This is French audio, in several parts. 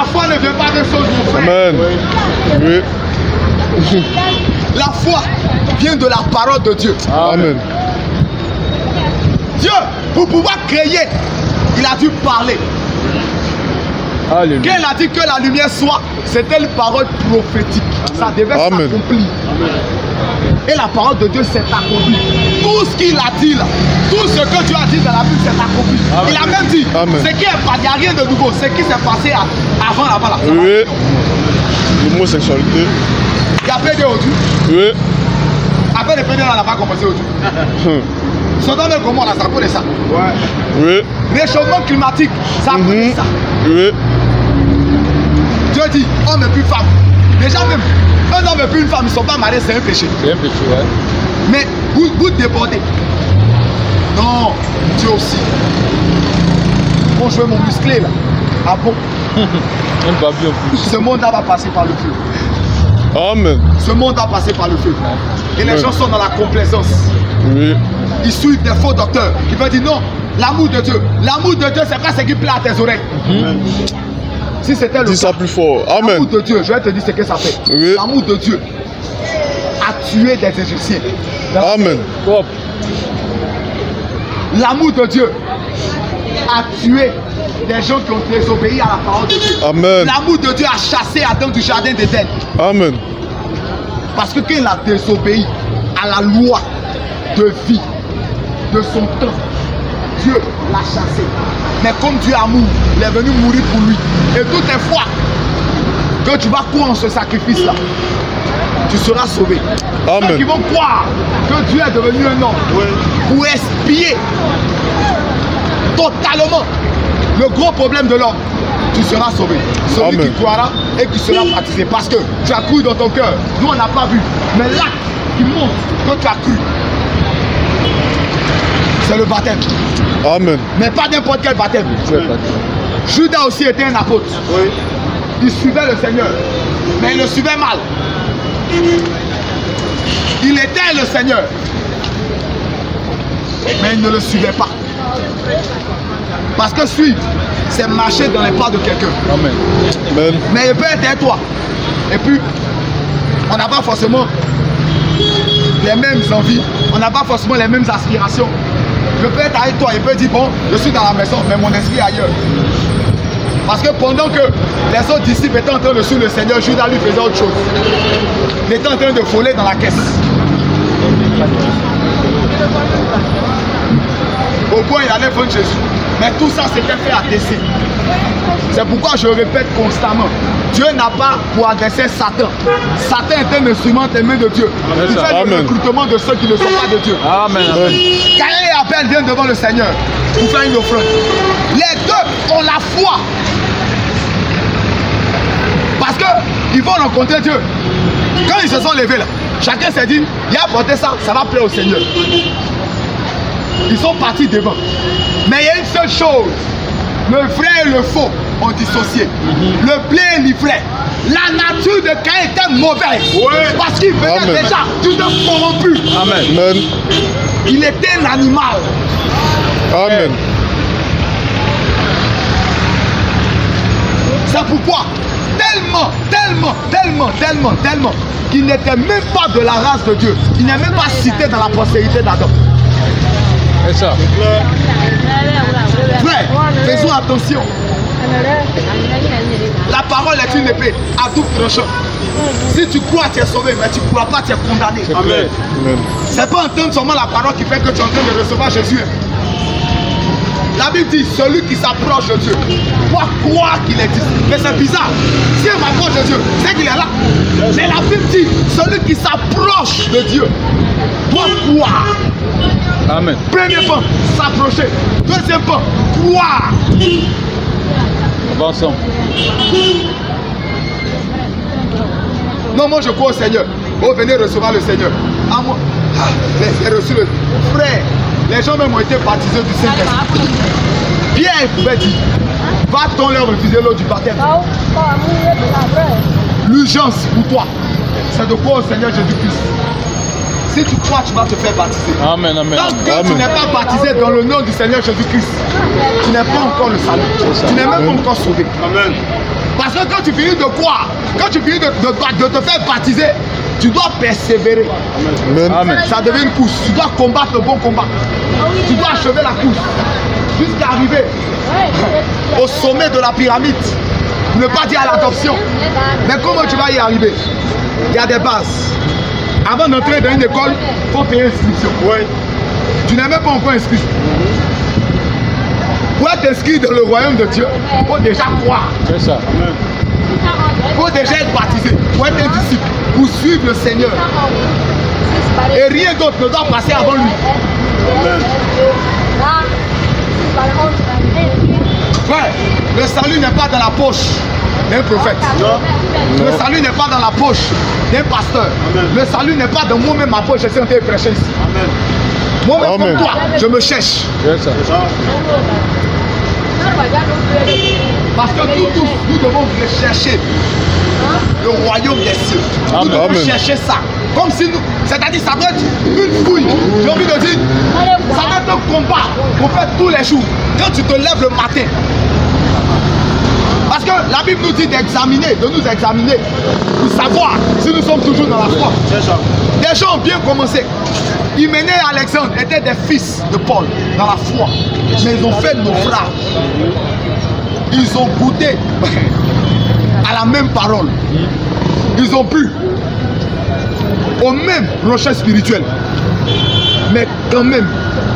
La foi ne vient pas de choses, mon frère. Amen. Oui. La foi vient de la parole de Dieu. Amen. Dieu, pour pouvoir créer, il a dû parler. Alléluia. Quand il a dit que la lumière soit, c'était une parole prophétique. Ça devait s'accomplir. Et la parole de Dieu s'est accomplie. Tout ce qu'il a dit là, tout ce que Dieu a dit dans la Bible s'est accompli. Amen. Il a même dit, ce qui est pas, il n'y a rien de nouveau, ce qui s'est passé avant là-bas là. Oui. L'homosexualité. Il y a PD au-dessus. Oui. Après le PD là, on n'a pas commencé au-dessus. Son nom est comment là, ça connaît ça. Ouais. Oui. Réchauffement climatique, ça connaît ça. Oui. Dieu dit, homme et puis femme. Déjà même, un homme et puis une femme, ils ne sont pas mariés, c'est un péché. C'est un péché, ouais. Mais vous débordez. Non, Dieu aussi. Bon, je veux mon musclé là. Ah bon? Un babi en plus. Ce monde-là va passer par le feu. Amen. Ce monde va passer par le feu. Et les gens sont dans la complaisance. Oui. Ils suivent des faux docteurs qui veulent dire non, l'amour de Dieu. L'amour de Dieu, c'est pas ce qui plaît à tes oreilles. Si c'était le Dis ça plus fort. Amen. L'amour de Dieu, je vais te dire ce que ça fait. Oui. L'amour de Dieu a tué des Égyptiens. Amen. L'amour de Dieu a tué des gens qui ont désobéi à la parole de Dieu. Amen. L'amour de Dieu a chassé Adam du jardin d'Éden. Amen. Parce que quand il a désobéi à la loi de vie de son temps, Dieu l'a chassé. Mais comme Dieu a amour, il est venu mourir pour lui. Et toutes les fois que tu vas croire en ce sacrifice-là, tu seras sauvé. Amen. Ceux qui vont croire que Dieu est devenu un homme pour expier totalement le gros problème de l'homme, tu seras sauvé. Celui qui croira et qui sera baptisé. Parce que tu as cru dans ton cœur. Nous, on n'a pas vu. Mais l'acte qui montre que tu as cru, c'est le baptême. Amen. Mais pas n'importe quel baptême. Judas aussi était un apôtre. Oui. Il suivait le Seigneur. Mais il le suivait mal. Il était le Seigneur. Mais il ne le suivait pas. Parce que suivre, c'est marcher dans les pas de quelqu'un. Amen. Amen. Mais il peut être un toi. Et puis, on n'a pas forcément les mêmes envies. On n'a pas forcément les mêmes aspirations. Je peux être avec toi, il peut dire bon, je suis dans la maison, mais mon esprit est ailleurs. Parce que pendant que les autres disciples étaient en train de suivre le Seigneur, Judas lui faisait autre chose. Il était en train de voler dans la caisse. Au point, il allait vendre Jésus. Mais tout ça, c'était fait à dessein. C'est pourquoi je répète constamment, Dieu n'a pas pour adresser Satan. Satan est un instrument des mains de Dieu. Il fait le recrutement de ceux qui ne sont pas de Dieu. Amen. Caïn et Abel viennent devant le Seigneur pour faire une offrande. Les deux ont la foi. Parce qu'ils vont rencontrer Dieu. Quand ils se sont levés là, chacun s'est dit, il a apporté ça, ça va plaire au Seigneur. Ils sont partis devant. Mais il y a une seule chose. Le vrai et le faux ont dissocié. Le blé et l'ivraie. La nature de Caïn était mauvaise. Parce qu'il venait déjà d'une corrompue. Amen. Il était un animal. Amen. C'est pourquoi tellement qu'il n'était même pas de la race de Dieu. Il n'est même pas cité dans la postérité d'Adam. C'est ça. Frère, faisons attention. La parole est une épée à double tranchant. Si tu crois, tu es sauvé, mais tu ne crois pas, tu es condamné. Amen. C'est pas entendre seulement la parole qui fait que tu es en train de recevoir Jésus. La Bible dit, celui qui s'approche de Dieu doit croire qu'il existe. Mais c'est bizarre. Si on m'approche de Dieu, c'est qu'il est là. Mais la Bible dit, celui qui s'approche de Dieu doit croire. Amen. Premier point, s'approcher. Deuxième point, croire. Avançons. Non, moi je crois au Seigneur. Oh, venez recevoir le Seigneur. Ah, moi, j'ai reçu le frère. Les gens même ont été baptisés du Saint-Esprit. Pierre pouvait dire, va-t-on leur refuser l'eau du baptême? L'urgence pour toi, c'est de croire au Seigneur Jésus-Christ. Si tu crois, tu vas te faire baptiser. Amen, amen. Tant que tu n'es pas baptisé dans le nom du Seigneur Jésus-Christ, tu n'es pas encore le salut. Tu n'es même pas encore sauvé. Amen. Parce que quand tu finis de croire, quand tu finis de te faire baptiser, tu dois persévérer. Amen. Ça devient une course. Tu dois combattre le bon combat. Tu dois achever la course jusqu'à arriver au sommet de la pyramide. Ne pas dire à l'adoption. Mais comment tu vas y arriver? Il y a des bases. Avant d'entrer dans une école, il faut payer inscription. Oui. Tu n'es même pas encore inscrit. Pour être inscrit dans le royaume de Dieu, il faut déjà croire. C'est ça. Il faut déjà être baptisé. Pour être un disciple. Pour suivre le Seigneur. Et rien d'autre ne doit passer avant lui. Frère, le salut n'est pas dans la poche d'un prophète. Le salut n'est pas dans la poche d'un pasteur. Le salut n'est pas dans moi-même ma poche. Je suis en train de prêcher ici. Moi-même comme toi, je me cherche. C'est ça. Parce que tous, nous devons chercher le royaume des cieux. Nous devons chercher ça. Comme si nous, c'est-à-dire ça doit être une fouille. J'ai envie de dire, ça doit être un combat qu'on fait tous les jours. Quand tu te lèves le matin. Parce que la Bible nous dit d'examiner, de nous examiner, pour savoir si nous sommes toujours dans la foi. Des gens ont bien commencé. Hyménée et Alexandre étaient des fils de Paul dans la foi. Mais ils ont fait naufrage. Ils ont goûté à la même parole. Ils ont bu au même rocher spirituel. Mais quand même,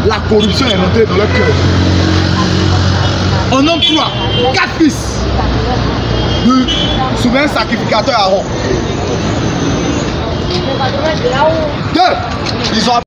la corruption est rentrée dans leur cœur. En homme 3, 4 fils du souverain sacrificateur Aaron. Ils ont